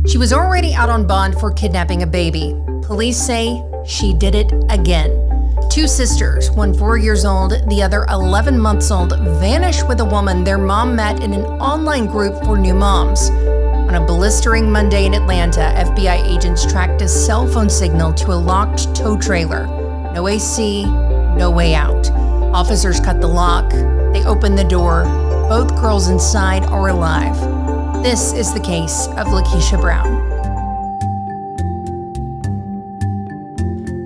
She was already out on bond for kidnapping a baby. Police say she did it again. Two sisters, one 4 years old, the other 11 months old, vanished with a woman their mom met in an online group for new moms. On a blistering Monday in Atlanta, FBI agents tracked a cell phone signal to a locked tow trailer. No AC, no way out. Officers cut the lock. They opened the door. Both girls inside are alive. This is the case of Lakeisha Brown.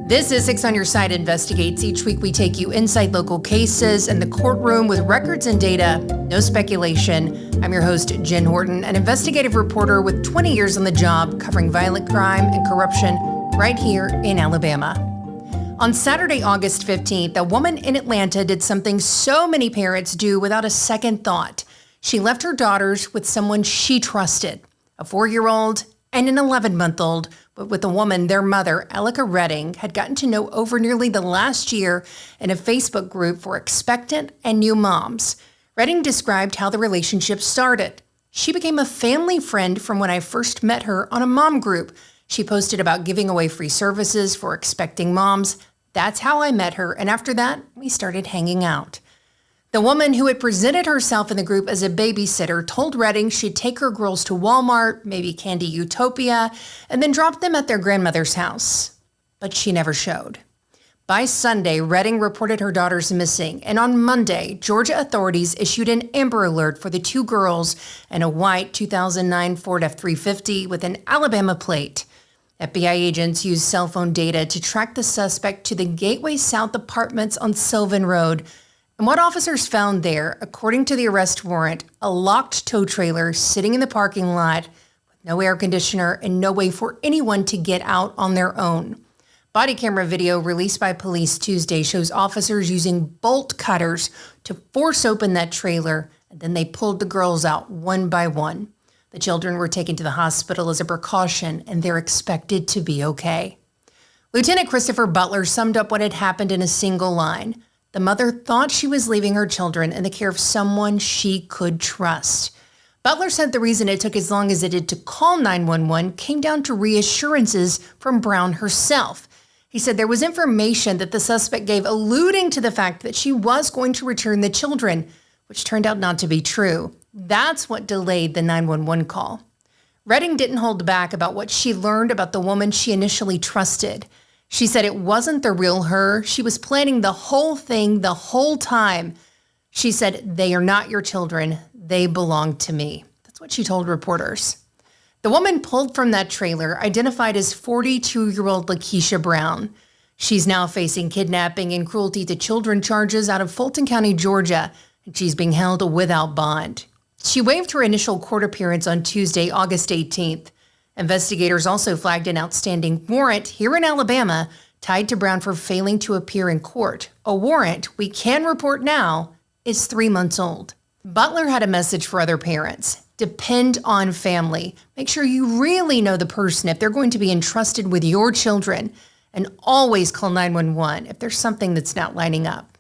This is 6 on Your Side Investigates. Each week we take you inside local cases and the courtroom with records and data, no speculation. I'm your host, Jen Horton, an investigative reporter with 20 years on the job covering violent crime and corruption right here in Alabama. On Saturday, August 15th, a woman in Atlanta did something so many parents do without a second thought. She left her daughters with someone she trusted, a 4-year-old and an 11-month-old, but with a woman their mother, Elika Redding, had gotten to know over nearly the last year in a Facebook group for expectant and new moms. Redding described how the relationship started. She became a family friend from when I first met her on a mom group. She posted about giving away free services for expecting moms. That's how I met her, and after that, we started hanging out. The woman who had presented herself in the group as a babysitter told Redding she'd take her girls to Walmart, maybe Candy Utopia, and then drop them at their grandmother's house. But she never showed. By Sunday, Redding reported her daughters missing, and on Monday, Georgia authorities issued an Amber Alert for the two girls and a white 2009 Ford F-350 with an Alabama plate. FBI agents used cell phone data to track the suspect to the Gateway South apartments on Sylvan Road. And what officers found there, according to the arrest warrant, a locked tow trailer sitting in the parking lot with no air conditioner and no way for anyone to get out on their own. Body camera video released by police Tuesday shows officers using bolt cutters to force open that trailer, and then they pulled the girls out one by one. The children were taken to the hospital as a precaution, and they're expected to be okay. Lieutenant Christopher Butler summed up what had happened in a single line. The mother thought she was leaving her children in the care of someone she could trust. Butler said the reason it took as long as it did to call 911 came down to reassurances from Brown herself. He said there was information that the suspect gave alluding to the fact that she was going to return the children, which turned out not to be true. That's what delayed the 911 call. Redding didn't hold back about what she learned about the woman she initially trusted. She said it wasn't the real her. She was planning the whole thing the whole time. She said, "They are not your children. They belong to me." That's what she told reporters. The woman pulled from that trailer, identified as 42-year-old Lakeisha Brown. She's now facing kidnapping and cruelty to children charges out of Fulton County, Georgia, and she's being held without bond. She waived her initial court appearance on Tuesday, August 18th. Investigators also flagged an outstanding warrant here in Alabama tied to Brown for failing to appear in court. A warrant, we can report now, is 3 months old. Butler had a message for other parents. Depend on family. Make sure you really know the person if they're going to be entrusted with your children. And always call 911 if there's something that's not lining up.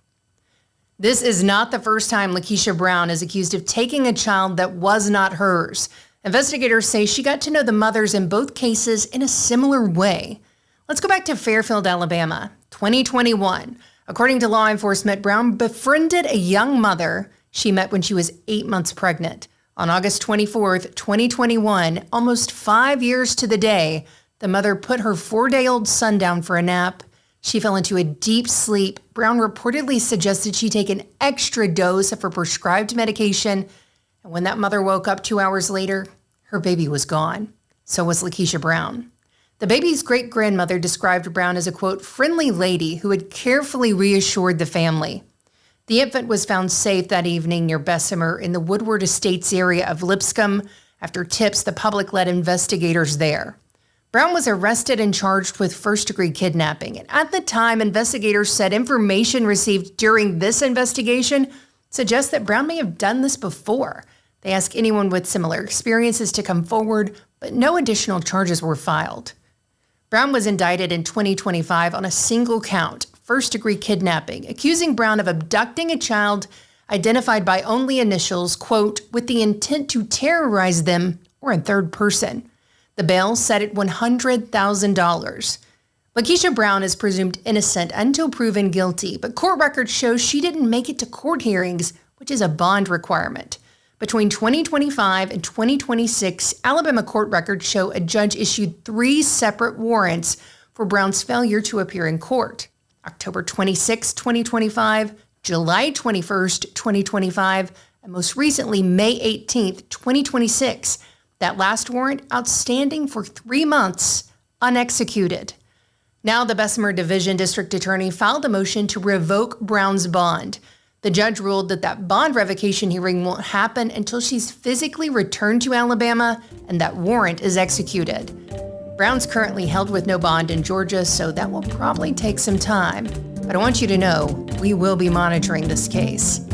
This is not the first time Lakeisha Brown is accused of taking a child that was not hers. Investigators say she got to know the mothers in both cases in a similar way. Let's go back to Fairfield, Alabama, 2021. According to law enforcement, Brown befriended a young mother she met when she was 8 months pregnant. On August 24th, 2021, almost 5 years to the day, the mother put her 4-day-old son down for a nap. She fell into a deep sleep. Brown reportedly suggested she take an extra dose of her prescribed medication. And when that mother woke up 2 hours later, her baby was gone. So was Lakeisha Brown. The baby's great-grandmother described Brown as a, quote, friendly lady who had carefully reassured the family. The infant was found safe that evening near Bessemer in the Woodward Estates area of Lipscomb. After tips, the public led investigators there. Brown was arrested and charged with first-degree kidnapping. And at the time, investigators said information received during this investigation suggests that Brown may have done this before. They asked anyone with similar experiences to come forward, but no additional charges were filed. Brown was indicted in 2025 on a single count, first-degree kidnapping, accusing Brown of abducting a child identified by only initials, quote, with the intent to terrorize them or in third person. The The bail set at $100,000. Lakeisha Brown is presumed innocent until proven guilty, but court records show she didn't make it to court hearings, which is a bond requirement. Between 2025 and 2026, Alabama court records show a judge issued 3 separate warrants for Brown's failure to appear in court. October 26, 2025, July 21st, 2025, and most recently, May 18th, 2026. That last warrant outstanding for 3 months, unexecuted. Now the Bessemer Division District Attorney filed a motion to revoke Brown's bond. The judge ruled that bond revocation hearing won't happen until she's physically returned to Alabama and that warrant is executed. Brown's currently held with no bond in Georgia, so that will probably take some time. But I want you to know we will be monitoring this case.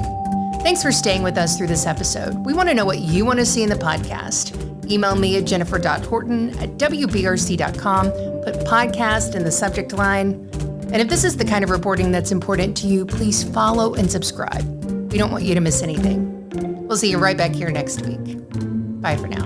Thanks for staying with us through this episode. We want to know what you want to see in the podcast. Email me at jennifer.horton@wbrc.com. Put podcast in the subject line. And if this is the kind of reporting that's important to you, please follow and subscribe. We don't want you to miss anything. We'll see you right back here next week. Bye for now.